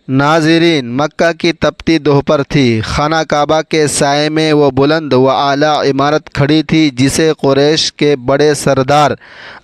ناظرین، مکہ کی تپتی دوپہر تھی۔ خانہ کعبہ کے سائے میں وہ بلند و اعلیٰ عمارت کھڑی تھی جسے قریش کے بڑے سردار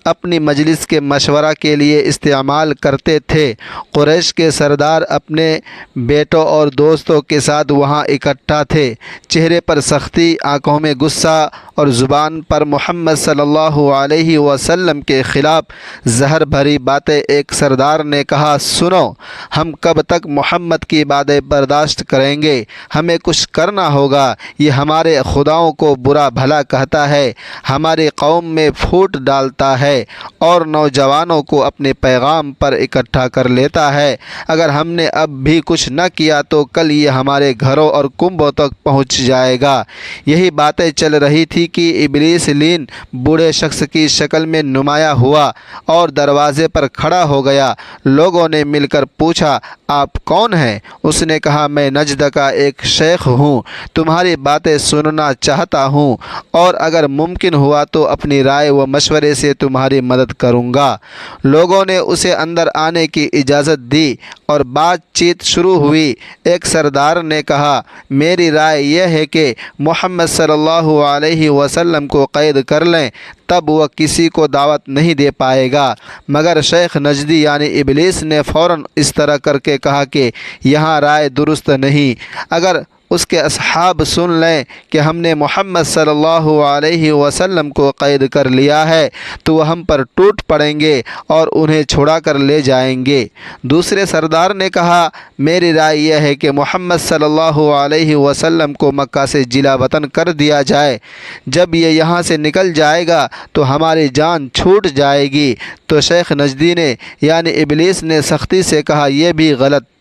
اپنی مجلس کے مشورہ کے لیے استعمال کرتے تھے۔ قریش کے سردار اپنے بیٹوں اور دوستوں کے ساتھ وہاں اکٹھا تھے۔ چہرے پر سختی، آنکھوں میں غصہ اور زبان پر محمد صلی اللہ علیہ وسلم کے خلاف زہر بھری باتیں۔ ایک سردار نے کہا، سنو، ہم کب تک محمد کی باتیں برداشت کریں گے؟ ہمیں کچھ کرنا ہوگا۔ یہ ہمارے خداؤں کو برا بھلا کہتا ہے، ہماری قوم میں پھوٹ ڈالتا ہے اور نوجوانوں کو اپنے پیغام پر اکٹھا کر لیتا ہے۔ اگر ہم نے اب بھی کچھ نہ کیا تو کل یہ ہمارے گھروں اور کنبوں تک پہنچ جائے گا۔ یہی باتیں چل رہی تھی کہ ابلیس لین بوڑھے شخص کی شکل میں نمایاں ہوا اور دروازے پر کھڑا ہو گیا۔ لوگوں نے مل کر پوچھا، آپ کون ہیں؟ اس نے کہا، میں نجد کا ایک شیخ ہوں، تمہاری باتیں سننا چاہتا ہوں اور اگر ممکن ہوا تو اپنی رائے و مشورے سے تمہاری مدد کروں گا۔ لوگوں نے اسے اندر آنے کی اجازت دی اور بات چیت شروع ہوئی۔ ایک سردار نے کہا، میری رائے یہ ہے کہ محمد صلی اللہ علیہ وسلم کو قید کر لیں، تب وہ کسی کو دعوت نہیں دے پائے گا۔ مگر شیخ نجدی یعنی ابلیس نے فوراً اس طرح کر کے کہا کہ یہاں رائے درست نہیں۔ اگر اس کے اصحاب سن لیں کہ ہم نے محمد صلی اللہ علیہ وسلم کو قید کر لیا ہے تو وہ ہم پر ٹوٹ پڑیں گے اور انہیں چھڑا کر لے جائیں گے۔ دوسرے سردار نے کہا، میری رائے یہ ہے کہ محمد صلی اللہ علیہ وسلم کو مکہ سے جلا وطن کر دیا جائے۔ جب یہ یہاں سے نکل جائے گا تو ہماری جان چھوٹ جائے گی۔ تو شیخ نجدی نے یعنی ابلیس نے سختی سے کہا، یہ بھی غلط،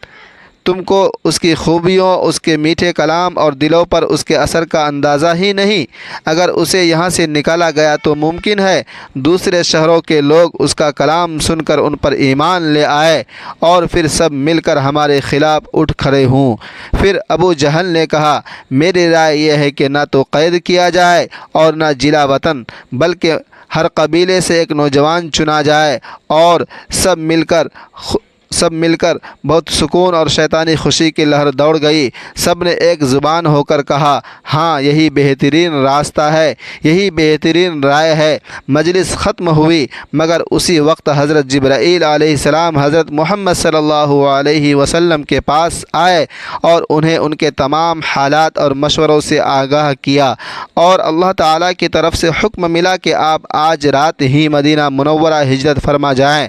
تم کو اس کی خوبیوں، اس کے میٹھے کلام اور دلوں پر اس کے اثر کا اندازہ ہی نہیں۔ اگر اسے یہاں سے نکالا گیا تو ممکن ہے دوسرے شہروں کے لوگ اس کا کلام سن کر ان پر ایمان لے آئے اور پھر سب مل کر ہمارے خلاف اٹھ کھڑے ہوں۔ پھر ابو جہل نے کہا، میری رائے یہ ہے کہ نہ تو قید کیا جائے اور نہ جلا وطن، بلکہ ہر قبیلے سے ایک نوجوان چنا جائے اور سب مل کر بہت سکون اور شیطانی خوشی کی لہر دوڑ گئی۔ سب نے ایک زبان ہو کر کہا، ہاں یہی بہترین راستہ ہے، یہی بہترین رائے ہے۔ مجلس ختم ہوئی مگر اسی وقت حضرت جبرائیل علیہ السلام حضرت محمد صلی اللہ علیہ وسلم کے پاس آئے اور انہیں ان کے تمام حالات اور مشوروں سے آگاہ کیا اور اللہ تعالیٰ کی طرف سے حکم ملا کہ آپ آج رات ہی مدینہ منورہ ہجرت فرما جائیں۔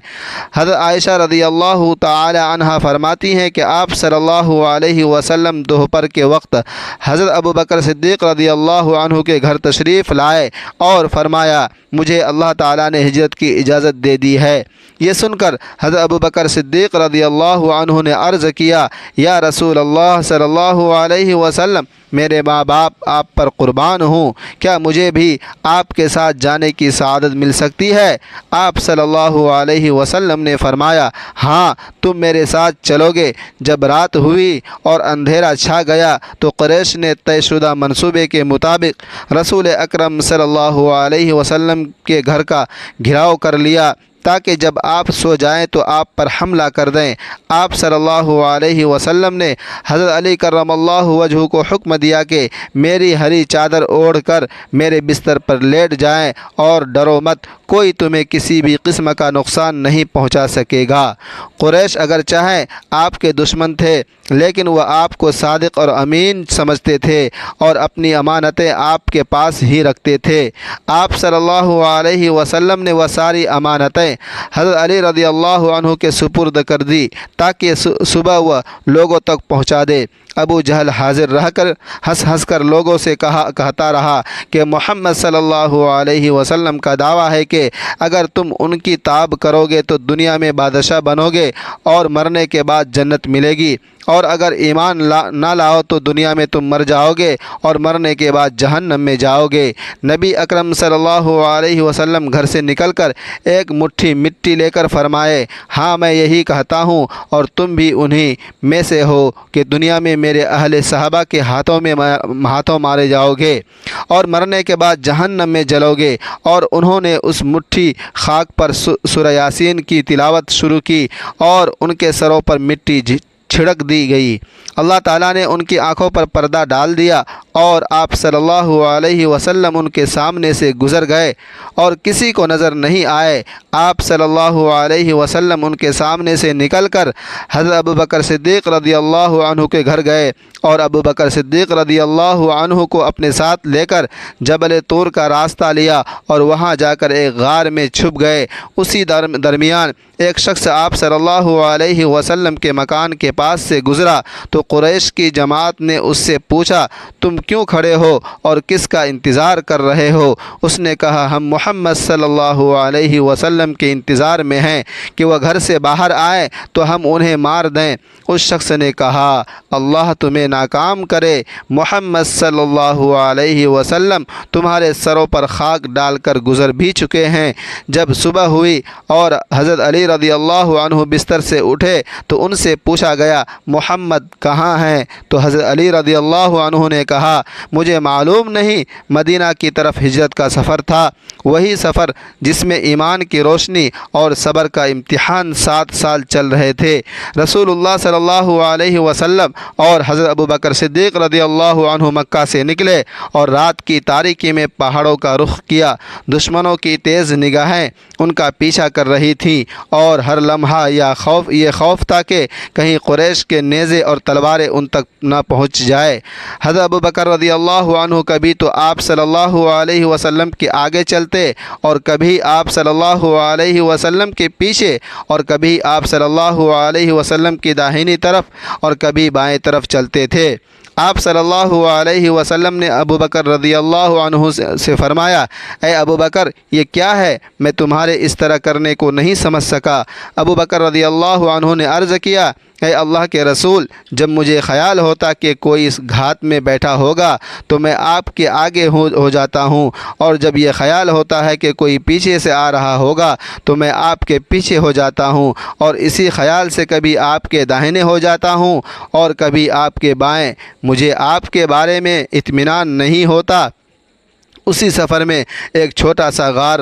حضرت عائشہ رضی اللہ تعالی عنہا فرماتی ہیں کہ آپ صلی اللہ علیہ وسلم دوپہر کے وقت حضرت ابوبکر صدیق رضی اللہ عنہ کے گھر تشریف لائے اور فرمایا، مجھے اللہ تعالیٰ نے ہجرت کی اجازت دے دی ہے۔ یہ سن کر حضرت ابوبکر صدیق رضی اللہ عنہ نے عرض کیا، یا رسول اللہ صلی اللہ علیہ وسلم، میرے ماں باپ آپ پر قربان ہوں، کیا مجھے بھی آپ کے ساتھ جانے کی سعادت مل سکتی ہے؟ آپ صلی اللہ علیہ وسلم نے فرمایا، ہاں تم میرے ساتھ چلو گے۔ جب رات ہوئی اور اندھیرا چھا گیا تو قریش نے طے شدہ منصوبے کے مطابق رسول اکرم صلی اللہ علیہ وسلم کے گھر کا گھیراؤ کر لیا تاکہ جب آپ سو جائیں تو آپ پر حملہ کر دیں۔ آپ صلی اللہ علیہ وسلم نے حضرت علی کرم اللہ وجہہ کو حکم دیا کہ میری ہری چادر اوڑھ کر میرے بستر پر لیٹ جائیں اور ڈرو مت، کوئی تمہیں کسی بھی قسم کا نقصان نہیں پہنچا سکے گا۔ قریش اگر چاہیں آپ کے دشمن تھے لیکن وہ آپ کو صادق اور امین سمجھتے تھے اور اپنی امانتیں آپ کے پاس ہی رکھتے تھے۔ آپ صلی اللہ علیہ وسلم نے وہ ساری امانتیں حضرت علی رضی اللہ عنہ کے سپرد کر دی تاکہ صبح وہ لوگوں تک پہنچا دے۔ ابو جہل حاضر رہ کر ہنس کر لوگوں سے کہتا رہا کہ محمد صلی اللہ علیہ وسلم کا دعویٰ ہے کہ اگر تم ان کی تاب کرو گے تو دنیا میں بادشاہ بنو گے اور مرنے کے بعد جنت ملے گی، اور اگر ایمان نہ لاؤ تو دنیا میں تم مر جاؤ گے اور مرنے کے بعد جہنم میں جاؤ گے۔ نبی اکرم صلی اللہ علیہ وسلم گھر سے نکل کر ایک مٹھی مٹی لے کر فرمائے، ہاں میں یہی کہتا ہوں اور تم بھی انہی میں سے ہو کہ دنیا میں میرے اہل صحابہ کے ہاتھوں مارے جاؤ گے اور مرنے کے بعد جہنم میں جلو گے۔ اور انہوں نے اس مٹھی خاک پر سورہ یاسین کی تلاوت شروع کی اور ان کے سروں پر مٹی چھڑک دی گئی۔ اللہ تعالیٰ نے ان کی آنکھوں پر پردہ ڈال دیا اور آپ صلی اللہ علیہ وسلم ان کے سامنے سے گزر گئے اور کسی کو نظر نہیں آئے۔ آپ صلی اللہ علیہ وسلم ان کے سامنے سے نکل کر حضرت ابوبکر صدیق رضی اللہ عنہ کے گھر گئے اور ابوبکر صدیق رضی اللہ عنہ کو اپنے ساتھ لے کر جبل طور کا راستہ لیا اور وہاں جا کر ایک غار میں چھپ گئے۔ اسی درمیان ایک شخص آپ صلی اللہ علیہ وسلم کے مکان کے پاس سے گزرا تو قریش کی جماعت نے اس سے پوچھا، تم کیوں کھڑے ہو اور کس کا انتظار کر رہے ہو؟ اس نے کہا، ہم محمد صلی اللہ علیہ وسلم کے انتظار میں ہیں کہ وہ گھر سے باہر آئے تو ہم انہیں مار دیں۔ اس شخص نے کہا، اللہ تمہیں ناکام کرے، محمد صلی اللہ علیہ وسلم تمہارے سروں پر خاک ڈال کر گزر بھی چکے ہیں۔ جب صبح ہوئی اور حضرت علی رضی اللہ عنہ بستر سے اٹھے تو ان سے پوچھا گیا، محمد کہاں ہیں؟ تو حضرت علی رضی اللہ عنہ نے کہا، مجھے معلوم نہیں، مدینہ کی طرف ہجرت کا سفر تھا، وہی سفر جس میں ایمان کی روشنی اور صبر کا امتحان 7 سال چل رہے تھے۔ رسول اللہ صلی اللہ علیہ وسلم اور حضرت ابوبکر صدیق رضی اللہ عنہ مکہ سے نکلے اور رات کی تاریکی میں پہاڑوں کا رخ کیا۔ دشمنوں کی تیز نگاہیں ان کا پیچھا کر رہی تھیں اور ہر لمحہ یہ خوف تھا کہ کہیں قریش کے نیزے اور تلواریں ان تک نہ پہنچ جائے۔ حضرت ابوبکر رضی اللہ عنہ کبھی تو آپ صلی اللہ علیہ وسلم کے آگے چلتے اور کبھی آپ صلی اللہ علیہ وسلم کے پیچھے اور کبھی آپ صلی اللہ علیہ وسلم کی داہنی طرف اور کبھی بائیں طرف چلتے تھے۔ آپ صلی اللہ علیہ وسلم نے ابوبکر رضی اللہ عنہ سے فرمایا، اے ابوبکر یہ کیا ہے؟ میں تمہارے اس طرح کرنے کو نہیں سمجھ سکا۔ ابوبکر رضی اللہ عنہ نے عرض کیا، اے اللہ کے رسول، جب مجھے خیال ہوتا کہ کوئی اس گھات میں بیٹھا ہوگا تو میں آپ کے آگے ہو جاتا ہوں، اور جب یہ خیال ہوتا ہے کہ کوئی پیچھے سے آ رہا ہوگا تو میں آپ کے پیچھے ہو جاتا ہوں، اور اسی خیال سے کبھی آپ کے داہنے ہو جاتا ہوں اور کبھی آپ کے بائیں۔ مجھے آپ کے بارے میں اطمینان نہیں ہوتا۔ اسی سفر میں ایک چھوٹا سا غار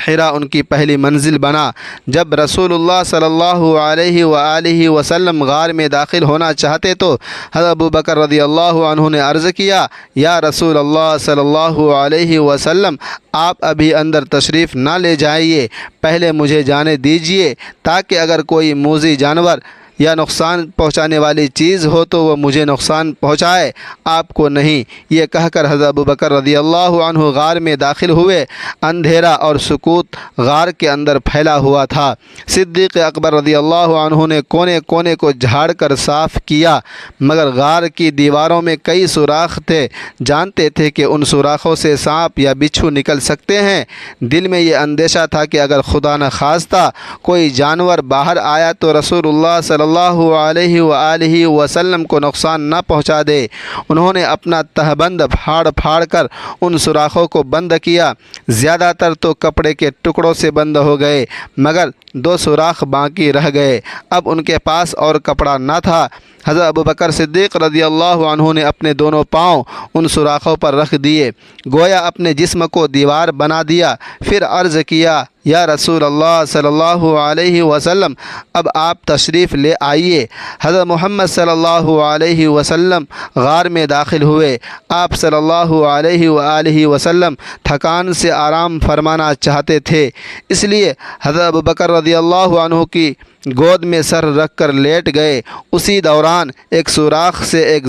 حرا ان کی پہلی منزل بنا۔ جب رسول اللہ صلی اللہ علیہ وآلہ وسلم غار میں داخل ہونا چاہتے تو حضرت ابوبکر رضی اللہ عنہ نے عرض کیا، یا رسول اللہ صلی اللہ علیہ وسلم، آپ ابھی اندر تشریف نہ لے جائیے، پہلے مجھے جانے دیجیے تاکہ اگر کوئی موذی جانور یا نقصان پہنچانے والی چیز ہو تو وہ مجھے نقصان پہنچائے، آپ کو نہیں۔ یہ کہہ کر حضرت ابوبکر رضی اللہ عنہ غار میں داخل ہوئے۔ اندھیرا اور سکوت غار کے اندر پھیلا ہوا تھا۔ صدیق اکبر رضی اللہ عنہ نے کونے کونے کو جھاڑ کر صاف کیا، مگر غار کی دیواروں میں کئی سوراخ تھے۔ جانتے تھے کہ ان سوراخوں سے سانپ یا بچھو نکل سکتے ہیں۔ دل میں یہ اندیشہ تھا کہ اگر خدا نخواستہ کوئی جانور باہر آیا تو رسول اللہ صلی اللہ علیہ وآلہ وسلم کو نقصان نہ پہنچا دے۔ انہوں نے اپنا تہبند پھاڑ کر ان سوراخوں کو بند کیا۔ زیادہ تر تو کپڑے کے ٹکڑوں سے بند ہو گئے، مگر 2 سوراخ باقی رہ گئے۔ اب ان کے پاس اور کپڑا نہ تھا۔ حضرت ابوبکر صدیق رضی اللہ عنہ نے اپنے دونوں پاؤں ان سوراخوں پر رکھ دیے، گویا اپنے جسم کو دیوار بنا دیا۔ پھر عرض کیا، یا رسول اللہ صلی اللہ علیہ وسلم، اب آپ تشریف لے آئیے۔ حضرت محمد صلی اللہ علیہ وسلم غار میں داخل ہوئے۔ آپ صلی اللہ علیہ وآلہ وسلم تھکان سے آرام فرمانا چاہتے تھے، اس لیے حضرت ابوبکر رضی اللہ عنہ کی گود میں سر رکھ کر لیٹ گئے۔ اسی دوران ایک سوراخ سے ایک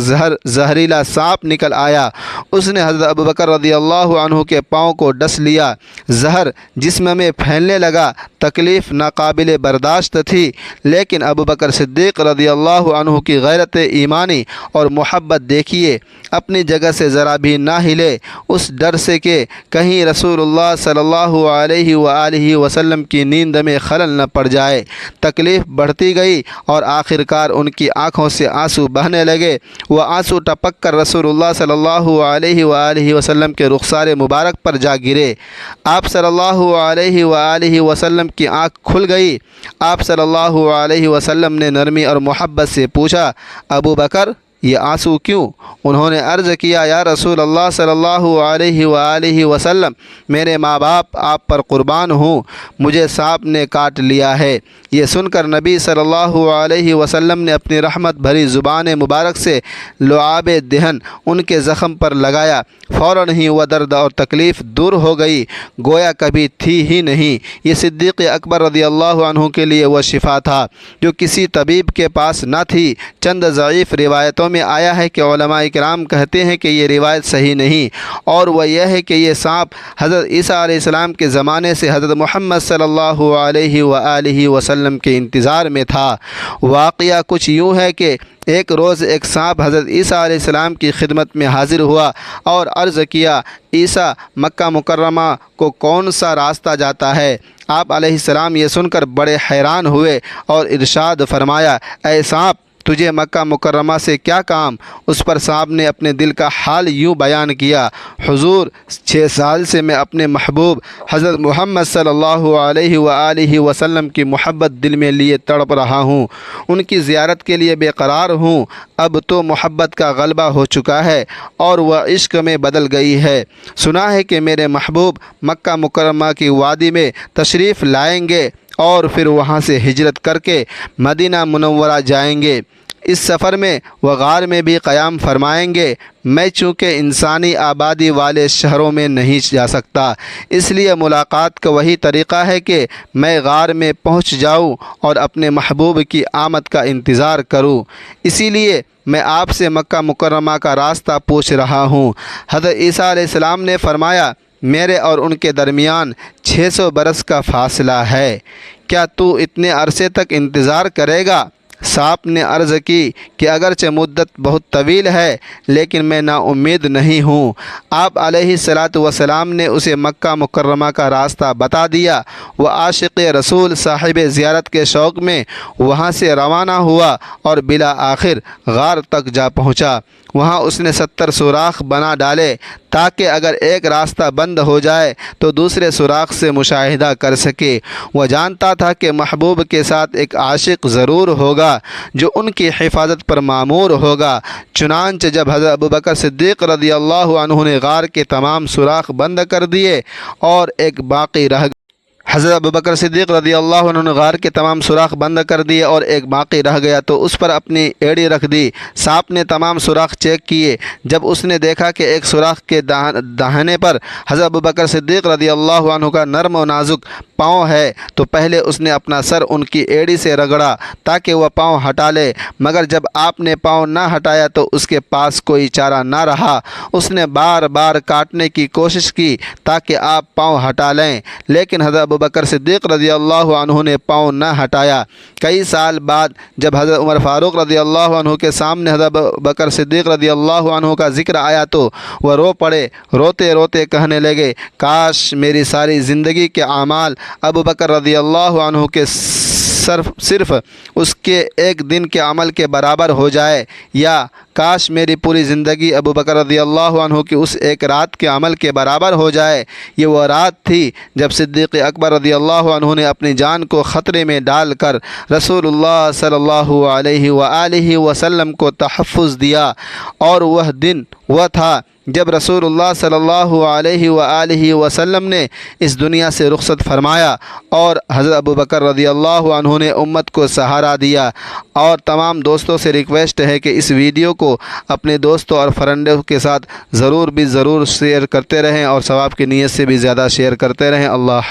زہریلا سانپ نکل آیا۔ اس نے حضرت ابوبکر رضی اللہ عنہ کے پاؤں کو ڈس لیا۔ زہر جسم میں پھیلنے لگا۔ تکلیف ناقابل برداشت تھی، لیکن ابوبکر صدیق رضی اللہ عنہ کی غیرت ایمانی اور محبت دیکھیے، اپنی جگہ سے ذرا بھی نہ ہلے، اس ڈر سے کہ کہیں رسول اللہ صلی اللہ علیہ وآلہ وسلم کی نیند میں خلل نہ پڑ جائے۔ تکلیف بڑھتی گئی اور آخرکار ان کی آنکھوں سے آنسو بہنے لگے۔ وہ آنسو ٹپک کر رسول اللہ صلی اللہ علیہ وآلہ وسلم کے رخسار مبارک پر جا گرے۔ آپ صلی اللہ علیہ وآلہ وسلم کی آنکھ کھل گئی۔ آپ صلی اللہ علیہ وسلم نے نرمی اور محبت سے پوچھا، ابو بکر یہ آنسو کیوں؟ انہوں نے عرض کیا، یا رسول اللہ صلی اللہ علیہ وآلہ وسلم، میرے ماں باپ آپ پر قربان ہوں، مجھے سانپ نے کاٹ لیا ہے۔ یہ سن کر نبی صلی اللہ علیہ وسلم نے اپنی رحمت بھری زبان مبارک سے لعاب دہن ان کے زخم پر لگایا، فوراً ہی وہ درد اور تکلیف دور ہو گئی، گویا کبھی تھی ہی نہیں۔ یہ صدیق اکبر رضی اللہ عنہ کے لیے وہ شفا تھا جو کسی طبیب کے پاس نہ تھی۔ چند ضعیف روایتوں میں آیا ہے کہ علماء کرام کہتے ہیں کہ یہ روایت صحیح نہیں، اور وہ یہ ہے کہ یہ سانپ حضرت عیسیٰ علیہ السلام کے زمانے سے حضرت محمد صلی اللہ علیہ وآلہ وسلم کے انتظار میں تھا۔ واقعہ کچھ یوں ہے کہ ایک روز ایک سانپ حضرت عیسیٰ علیہ السلام کی خدمت میں حاضر ہوا اور عرض کیا، عیسیٰ، مکہ مکرمہ کو کون سا راستہ جاتا ہے؟ آپ علیہ السلام یہ سن کر بڑے حیران ہوئے اور ارشاد فرمایا، اے سانپ، تجھے مکہ مکرمہ سے کیا کام؟ اس پر سانپ نے اپنے دل کا حال یوں بیان کیا، حضور، 6 سال سے میں اپنے محبوب حضرت محمد صلی اللہ علیہ وآلہ وسلم کی محبت دل میں لیے تڑپ رہا ہوں، ان کی زیارت کے لیے بے قرار ہوں۔ اب تو محبت کا غلبہ ہو چکا ہے اور وہ عشق میں بدل گئی ہے۔ سنا ہے کہ میرے محبوب مکہ مکرمہ کی وادی میں تشریف لائیں گے اور پھر وہاں سے ہجرت کر کے مدینہ منورہ جائیں گے۔ اس سفر میں وہ غار میں بھی قیام فرمائیں گے۔ میں چونکہ انسانی آبادی والے شہروں میں نہیں جا سکتا، اس لیے ملاقات کا وہی طریقہ ہے کہ میں غار میں پہنچ جاؤں اور اپنے محبوب کی آمد کا انتظار کروں۔ اسی لیے میں آپ سے مکہ مکرمہ کا راستہ پوچھ رہا ہوں۔ حضرت عیسیٰ علیہ السلام نے فرمایا، میرے اور ان کے درمیان 600 برس کا فاصلہ ہے، کیا تو اتنے عرصے تک انتظار کرے گا؟ سانپ نے عرض کی کہ اگرچہ مدت بہت طویل ہے لیکن میں نا امید نہیں ہوں۔ آپ علیہ السلام نے اسے مکہ مکرمہ کا راستہ بتا دیا۔ وہ عاشق رسول صاحب زیارت کے شوق میں وہاں سے روانہ ہوا اور بالآخر غار تک جا پہنچا۔ وہاں اس نے 70 سوراخ بنا ڈالے تاکہ اگر ایک راستہ بند ہو جائے تو دوسرے سوراخ سے مشاہدہ کر سکے۔ وہ جانتا تھا کہ محبوب کے ساتھ ایک عاشق ضرور ہوگا جو ان کی حفاظت پر مامور ہوگا۔ چنانچہ جب حضرت ابوبکر صدیق رضی اللہ عنہ نے غار کے تمام سوراخ بند کر دیے اور ایک باقی رہ حضرت ابوبکر صدیق رضی اللہ عنہ نے غار کے تمام سوراخ بند کر دیے اور ایک باقی رہ گیا تو اس پر اپنی ایڑی رکھ دی۔ سانپ نے تمام سوراخ چیک کیے۔ جب اس نے دیکھا کہ ایک سوراخ کے دہانے پر حضرت ابوبکر صدیق رضی اللہ عنہ کا نرم و نازک پاؤں ہے تو پہلے اس نے اپنا سر ان کی ایڑی سے رگڑا تاکہ وہ پاؤں ہٹا لے، مگر جب آپ نے پاؤں نہ ہٹایا تو اس کے پاس کوئی چارہ نہ رہا۔ اس نے بار بار کاٹنے کی کوشش کی تاکہ آپ پاؤں ہٹا لیں، لیکن حضرت ابوبکر صدیق رضی اللہ عنہ نے پاؤں نہ ہٹایا۔ کئی سال بعد جب حضرت عمر فاروق رضی اللہ عنہ کے سامنے حضرت ابوبکر صدیق رضی اللہ عنہ کا ذکر آیا تو وہ رو پڑے، روتے روتے کہنے لگے، کاش میری ساری زندگی کے اعمال ابوبکر رضی اللہ عنہ کے صرف اس کے ایک دن کے عمل کے برابر ہو جائے، یا کاش میری پوری زندگی ابوبکر رضی اللہ عنہ کی اس ایک رات کے عمل کے برابر ہو جائے۔ یہ وہ رات تھی جب صدیق اکبر رضی اللہ عنہ نے اپنی جان کو خطرے میں ڈال کر رسول اللہ صلی اللہ علیہ وآلہ وسلم کو تحفظ دیا، اور وہ دن وہ تھا جب رسول اللہ صلی اللہ علیہ وآلہ وسلم نے اس دنیا سے رخصت فرمایا اور حضرت ابوبکر رضی اللہ عنہ نے امت کو سہارا دیا۔ اور تمام دوستوں سے ریکویسٹ ہے کہ اس ویڈیو کو اپنے دوستوں اور فرینڈوں کے ساتھ ضرور شیئر کرتے رہیں اور ثواب کی نیت سے بھی زیادہ شیئر کرتے رہیں۔ اللہ